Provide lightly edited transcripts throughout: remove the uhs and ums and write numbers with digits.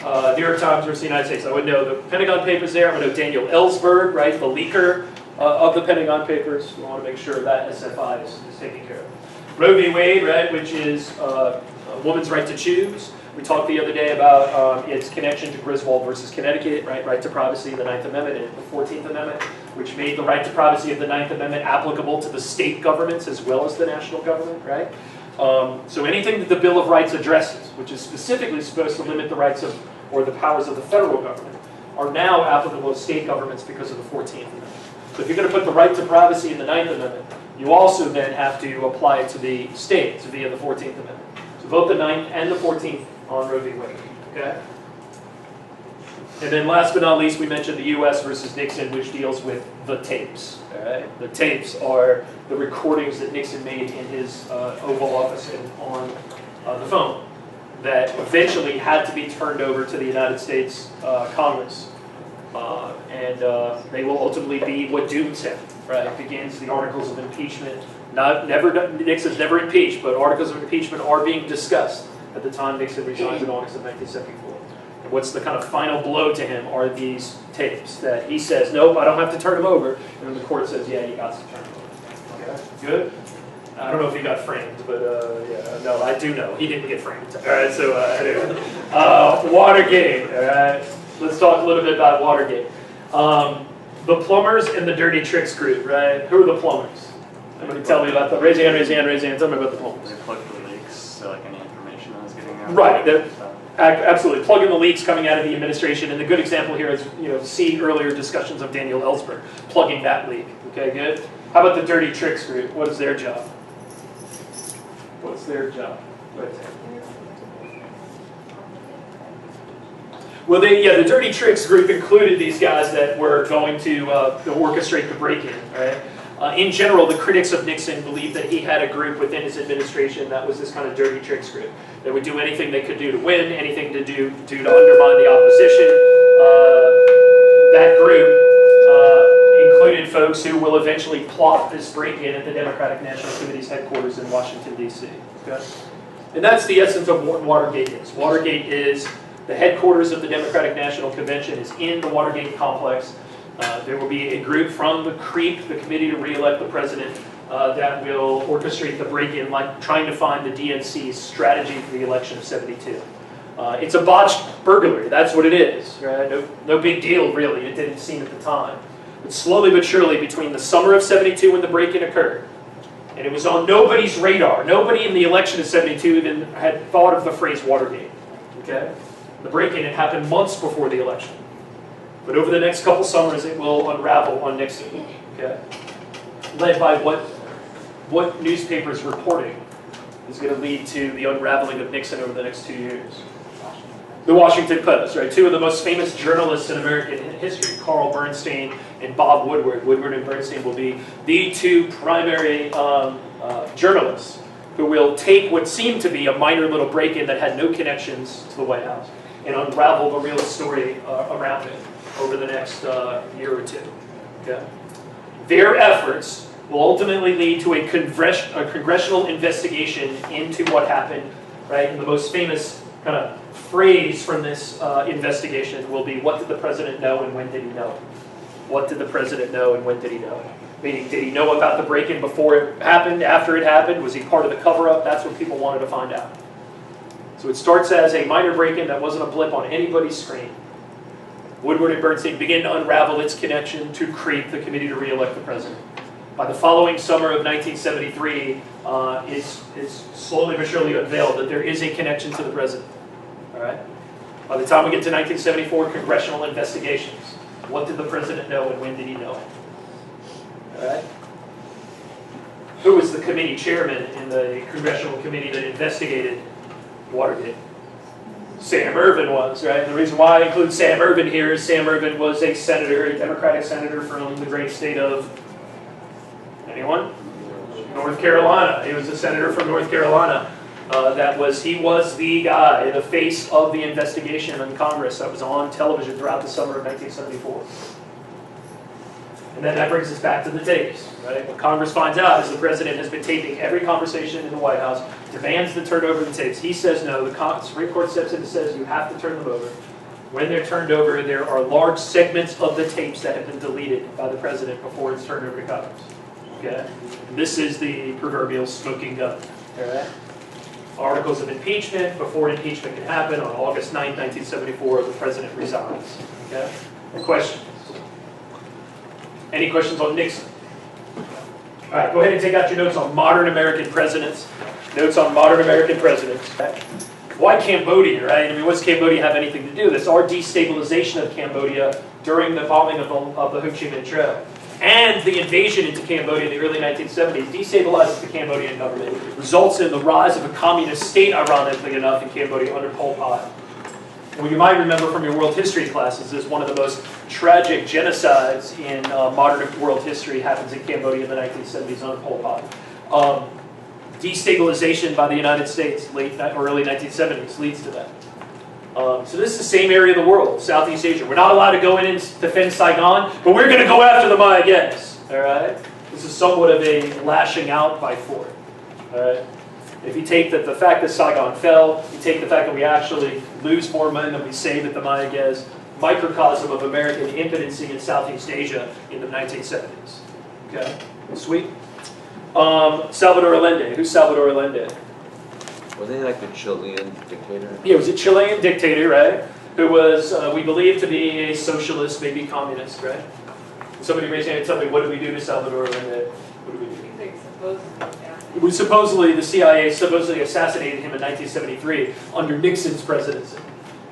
New York Times versus the United States. I would know the Pentagon Papers there. I would know Daniel Ellsberg, right, the leaker of the Pentagon Papers. We want to make sure that SFI is taken care of. Roe v. Wade, right, which is a woman's right to choose. We talked the other day about its connection to Griswold versus Connecticut, right to privacy, the 9th Amendment, and the 14th Amendment, which made the right to privacy of the 9th Amendment applicable to the state governments as well as the national government, right? So anything that the Bill of Rights addresses, which is specifically supposed to limit the rights of, or the powers of the federal government, are now applicable to state governments because of the 14th Amendment. So if you're going to put the right to privacy in the 9th Amendment, you also then have to apply it to the states via the 14th Amendment. So vote the 9th and the 14th on Roe v. Wade, okay? And then last but not least, we mentioned the U.S. versus Nixon, which deals with the tapes, all right? The tapes are the recordings that Nixon made in his Oval Office and on the phone that eventually had to be turned over to the United States Congress. They will ultimately be what dooms him, right? It begins the articles of impeachment. Nixon's never impeached, but articles of impeachment are being discussed at the time Nixon resigns in August of 1974. And what's the kind of final blow to him are these tapes that he says, nope, I don't have to turn them over. And then the court says, yeah, you got to turn them over. Okay, good? I don't know if he got framed, but yeah, no, I do know. He didn't get framed. All right, so anyway. Watergate, all right? Let's talk a little bit about Watergate. The plumbers and the dirty tricks group, right? Who are the plumbers? Somebody tell me about them. Raise your hand, raise your hand, raise your hand. Tell me about the plumbers. They plug the leaks, so like any information that's getting out. Right, absolutely. Plugging the leaks coming out of the administration. And the good example here is, see earlier discussions of Daniel Ellsberg, plugging that leak. Okay, good? How about the dirty tricks group? What is their job? What's their job? Well, the dirty tricks group included these guys that were going to orchestrate the break-in, right? In general, the critics of Nixon believed that he had a group within his administration that was this kind of dirty tricks group. They would do anything they could do to win, anything to do to undermine the opposition. That group included folks who will eventually plot this break-in at the Democratic National Committee's headquarters in Washington, D.C. Okay? And that's the essence of what Watergate is. Watergate is the headquarters of the Democratic National Convention is in the Watergate complex. There will be a group from the CREEP, the Committee to Re-elect the President, that will orchestrate the break-in, like trying to find the DNC's strategy for the election of '72. It's a botched burglary. That's what it is. Right? No big deal, really. It didn't seem at the time. But slowly but surely, between the summer of '72 when the break-in occurred, and it was on nobody's radar. Nobody in the election of '72 even had thought of the phrase Watergate. Okay? The break-in had happened months before the election. But over the next couple summers, it will unravel on Nixon. Okay? Led by what newspapers reporting is going to lead to the unraveling of Nixon over the next 2 years. The Washington Post, right? Two of the most famous journalists in American history, Carl Bernstein and Bob Woodward. Woodward and Bernstein will be the two primary journalists who will take what seemed to be a minor little break-in that had no connections to the White House and unravel the real story around it over the next year or two. Okay? Their efforts will ultimately lead to a congressional investigation into what happened, right? And the most famous kind of phrase from this investigation will be, what did the president know and when did he know it? What did the president know and when did he know it? Meaning, did he know about the break-in before it happened, after it happened? Was he part of the cover-up? That's what people wanted to find out. So it starts as a minor break-in that wasn't a blip on anybody's screen. Woodward and Bernstein begin to unravel its connection to CREEP, the Committee to Re-elect the President. By the following summer of 1973, it's slowly but surely unveiled that there is a connection to the President. All right? By the time we get to 1974, congressional investigations. What did the President know and when did he know it? All right? Who was the committee chairman in the congressional committee that investigated Watergate? Sam Ervin was, right? And the reason why I include Sam Ervin here is Sam Ervin was a senator, a Democratic senator from the great state of, anyone? North Carolina. He was a senator from North Carolina. He was the guy, the face of the investigation in Congress that was on television throughout the summer of 1974. And then that brings us back to the tapes, right? What Congress finds out is the president has been taping every conversation in the White House, demands to turn over the tapes. He says no. The Supreme Court steps in and says you have to turn them over. When they're turned over, there are large segments of the tapes that have been deleted by the president before it's turned over to Congress. Okay? And this is the proverbial smoking gun. All right? Articles of impeachment, before impeachment can happen, on August 9, 1974, the president resigns. Okay? Questions? Any questions on Nixon? All right, go ahead and take out your notes on modern American presidents. Notes on modern American presidents. Why Cambodia, right? I mean, what's Cambodia have anything to do with this? Our destabilization of Cambodia during the bombing of the Ho Chi Minh Trail and the invasion into Cambodia in the early 1970s destabilizes the Cambodian government, results in the rise of a communist state, ironically enough, in Cambodia under Pol Pot. Well, you might remember from your world history classes is one of the most tragic genocides in modern world history happens in Cambodia in the 1970s under Pol Pot. Destabilization by the United States, late or early 1970s, leads to that. So this is the same area of the world, Southeast Asia. We're not allowed to go in and defend Saigon, but we're going to go after the Mayaguez. All right? This is somewhat of a lashing out by Ford. All right? If you take the fact that Saigon fell, you take the fact that we actually lose more men than we save at the Mayaguez, microcosm of American impotency in Southeast Asia in the 1970s. Okay? Sweet? Salvador Allende. Who's Salvador Allende? Was he like the Chilean dictator? Yeah, he was a Chilean dictator, right? Who was, we believe, to be a socialist, maybe communist, right? Somebody raised their hand and tell me, what did we do to Salvador Allende? What did we do? The CIA supposedly assassinated him in 1973 under Nixon's presidency.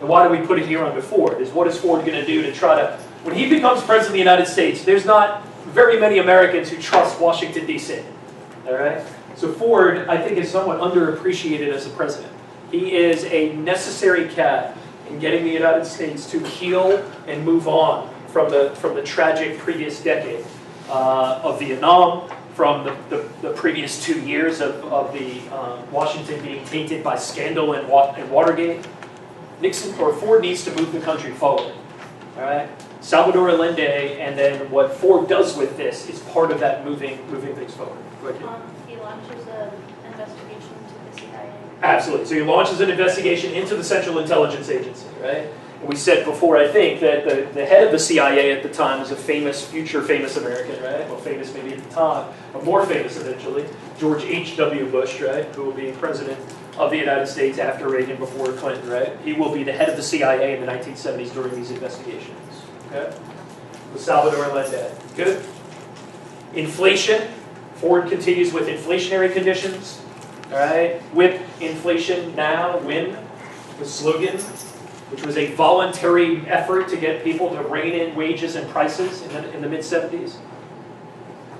And why do we put it here under Ford? Is what is Ford going to do to try to, when he becomes president of the United States, there's not very many Americans who trust Washington, D.C. All right? So Ford, I think, is somewhat underappreciated as a president. He is a necessary cat in getting the United States to heal and move on from the tragic previous decade of Vietnam, from the previous 2 years of the Washington being tainted by scandal and Watergate. Nixon or Ford needs to move the country forward. All right? Salvador Allende, and then what Ford does with this is part of that moving things forward. He launches an investigation into the CIA. Absolutely. So he launches an investigation into the Central Intelligence Agency, right? And we said before, I think, that the head of the CIA at the time was a future famous American, right? Well, famous maybe at the time, but more famous eventually, George H.W. Bush, right? Who will be president of the United States after Reagan, before Clinton, right? He will be the head of the CIA in the 1970s during these investigations, okay? With Salvador Allende. Good? Inflation. Ford continues with inflationary conditions, all right? Whip inflation now, win, the slogan, which was a voluntary effort to get people to rein in wages and prices in the mid-70s.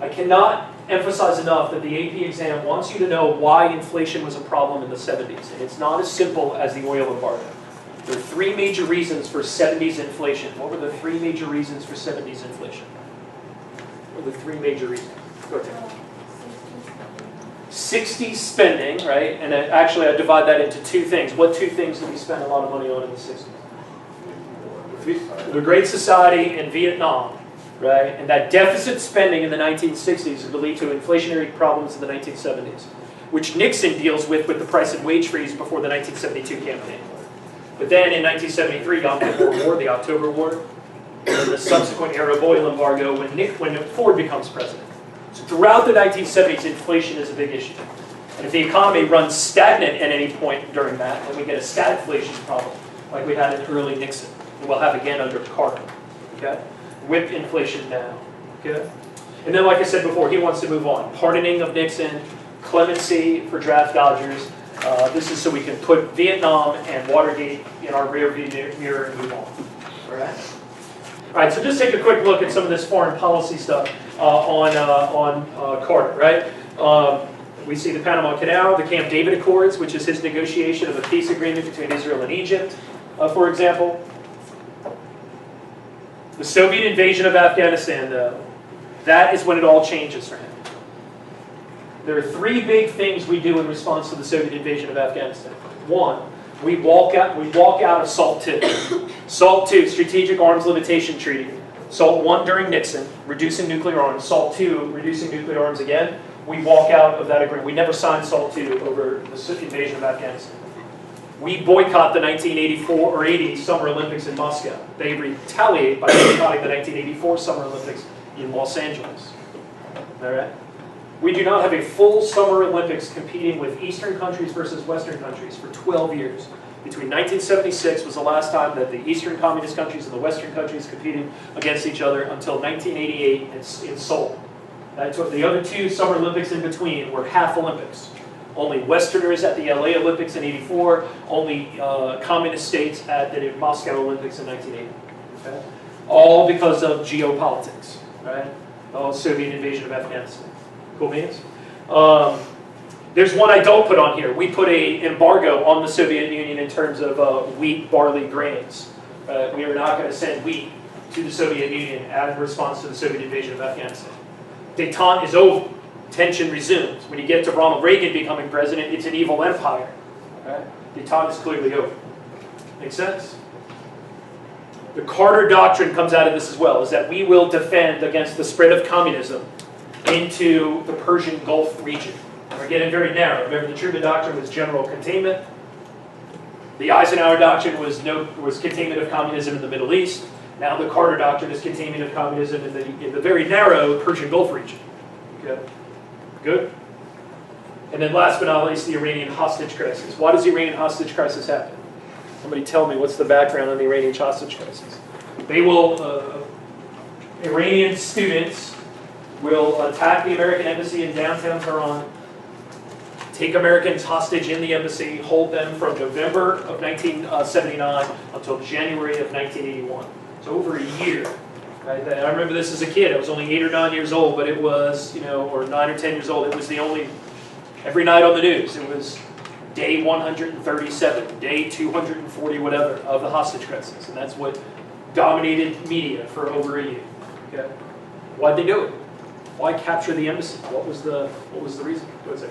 I cannot emphasize enough that the AP exam wants you to know why inflation was a problem in the 70s. And it's not as simple as the oil embargo. There are 3 major reasons for 70s inflation. What were the 3 major reasons for 70s inflation? What were the 3 major reasons? Go ahead. 60s spending, right? And actually I divide that into 2 things. What 2 things did we spend a lot of money on in the 60s? The Great Society and Vietnam, right? And that deficit spending in the 1960s would lead to inflationary problems in the 1970s, which Nixon deals with the price and wage freeze before the 1972 campaign. But then in 1973, Yom Kippur War, the October War, and the subsequent Arab oil embargo when Ford becomes president. So throughout the 1970s, inflation is a big issue. And if the economy runs stagnant at any point during that, then we get a stagflation problem, like we had in early Nixon, and we'll have again under Carter. Okay? Whip inflation down. Okay? And then, like I said before, he wants to move on. Pardoning of Nixon, clemency for draft dodgers. This is so we can put Vietnam and Watergate in our rearview mirror and move on. All right? All right, so just take a quick look at some of this foreign policy stuff on Carter, right? We see the Panama Canal, the Camp David Accords, which is his negotiation of a peace agreement between Israel and Egypt, for example. The Soviet invasion of Afghanistan, though, that is when it all changes for him. There are 3 big things we do in response to the Soviet invasion of Afghanistan. 1, we walk out of SALT II. SALT II, Strategic Arms Limitation Treaty. SALT I during Nixon, reducing nuclear arms. SALT II, reducing nuclear arms again. We walk out of that agreement. We never signed SALT II over the invasion of Afghanistan. We boycott the 1984 or 80 Summer Olympics in Moscow. They retaliate by boycotting the 1984 Summer Olympics in Los Angeles. All right? We do not have a full Summer Olympics competing with Eastern countries versus Western countries for 12 years. Between 1976 was the last time that the Eastern communist countries and the Western countries competed against each other until 1988 in Seoul. The other two Summer Olympics in between were half Olympics. Only Westerners at the LA Olympics in '84, only communist states at the Moscow Olympics in 1980. Okay? All because of geopolitics, right? Oh, Soviet invasion of Afghanistan. Cool beans? There's one I don't put on here. We put an embargo on the Soviet Union in terms of wheat, barley, grains. We are not going to send wheat to the Soviet Union in response to the Soviet invasion of Afghanistan. Détente is over. Tension resumes. When you get to Ronald Reagan becoming president, it's an evil empire. Okay? Détente is clearly over. Make sense? The Carter Doctrine comes out of this as well, is that we will defend against the spread of communism into the Persian Gulf region. We're getting very narrow. Remember, the Truman Doctrine was general containment. The Eisenhower Doctrine was containment of communism in the Middle East. Now the Carter Doctrine is containment of communism in the very narrow Persian Gulf region. Okay? Good? And then last but not least, the Iranian hostage crisis. Why does the Iranian hostage crisis happen? Somebody tell me what's the background on the Iranian hostage crisis. They will, Iranian students will attack the American embassy in downtown Tehran, take Americans hostage in the embassy, hold them from November of 1979 until January of 1981. So over a year. Right? I remember this as a kid. I was only 8 or 9 years old, but it was, or 9 or 10 years old. It was the only, every night on the news, it was day 137, day 240, whatever, of the hostage crisis. And that's what dominated media for over a year. Okay? Why'd they do it? Why capture the embassy? What was the reason? What was it?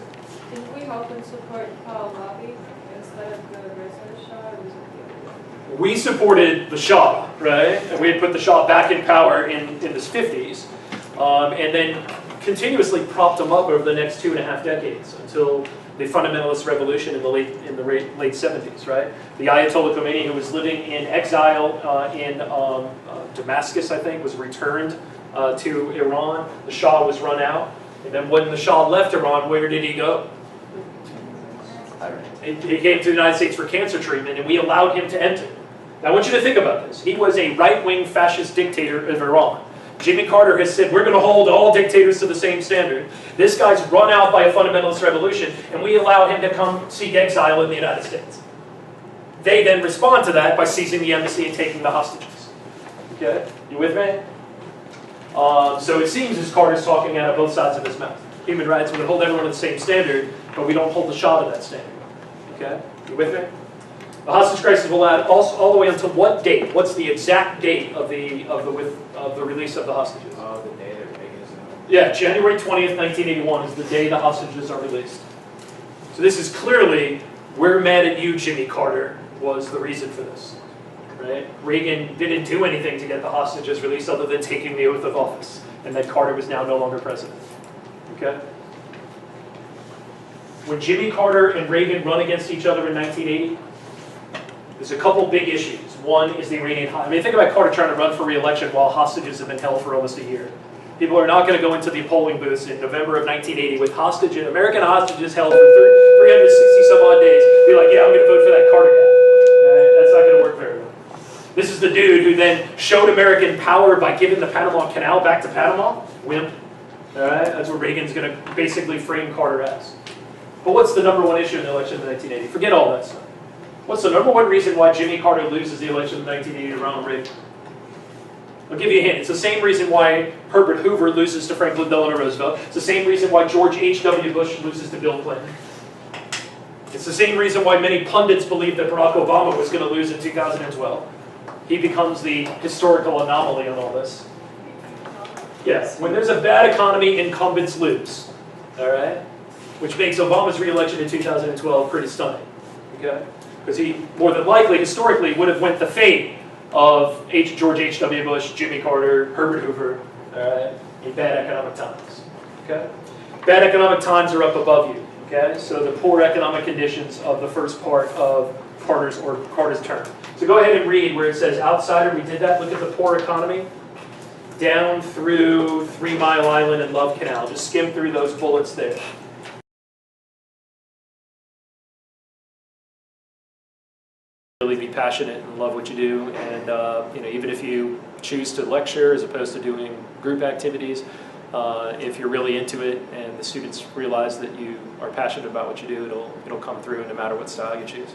Did we help and support Pahlavi instead of the Reza Shah? Or was it the other way? We supported the Shah, right? And we had put the Shah back in power in his 50s, and then continuously propped him up over the next 2.5 decades until the fundamentalist revolution in the late 70s, right? The Ayatollah Khomeini, who was living in exile in Damascus, I think, was returned to Iran. The Shah was run out. And then when the Shah left Iran, where did he go? He came to the United States for cancer treatment, and we allowed him to enter. Now, I want you to think about this. He was a right-wing fascist dictator of Iran. Jimmy Carter has said, we're going to hold all dictators to the same standard. This guy's run out by a fundamentalist revolution, and we allow him to come seek exile in the United States. They then respond to that by seizing the embassy and taking the hostages. Okay? You with me? So it seems as Carter's talking out of both sides of his mouth. Human rights, we hold everyone to the same standard, but we don't hold the Shah to that standard. Okay? You with me? The hostage crisis will last all the way until what date? What's the exact date of the release of the hostages? Oh, the day they're making us. Yeah, January 20th, 1981 is the day the hostages are released. So this is clearly, we're mad at you, Jimmy Carter, was the reason for this. Right? Reagan didn't do anything to get the hostages released other than taking the oath of office, and that Carter was now no longer president. Okay? When Jimmy Carter and Reagan run against each other in 1980, there's a couple big issues. One is the Iranian hostage. I mean, think about Carter trying to run for re-election while hostages have been held for almost a year. People are not going to go into the polling booths in November of 1980 with American hostages held for 360 some odd days. Be like, yeah, I'm going to vote for that Carter guy. That's not going to work very well. This is the dude who then showed American power by giving the Panama Canal back to Panama. Wimp. All right? That's what Reagan's going to basically frame Carter as. But what's the number one issue in the election of 1980? Forget all that stuff. What's the number one reason why Jimmy Carter loses the election of 1980 to Ronald Reagan? I'll give you a hint. It's the same reason why Herbert Hoover loses to Franklin Delano Roosevelt. It's the same reason why George H.W. Bush loses to Bill Clinton. It's the same reason why many pundits believe that Barack Obama was going to lose in 2012. He becomes the historical anomaly on all this. Yes, when there's a bad economy, incumbents lose. All right? Which makes Obama's re-election in 2012 pretty stunning. Okay? Because he, more than likely, historically, would have went the fate of George H.W. Bush, Jimmy Carter, Herbert Hoover, in bad economic times. Okay? Bad economic times are up above you. Okay, so the poor economic conditions of the first part of Carter's term. So go ahead and read where it says outsider. We did that. Look at the poor economy down through 3 Mile Island and Love Canal. Just skim through those bullets there. Really be passionate and love what you do, and you know, even if you choose to lecture as opposed to doing group activities, if you're really into it and the students realize that you are passionate about what you do, it'll come through no matter what style you choose.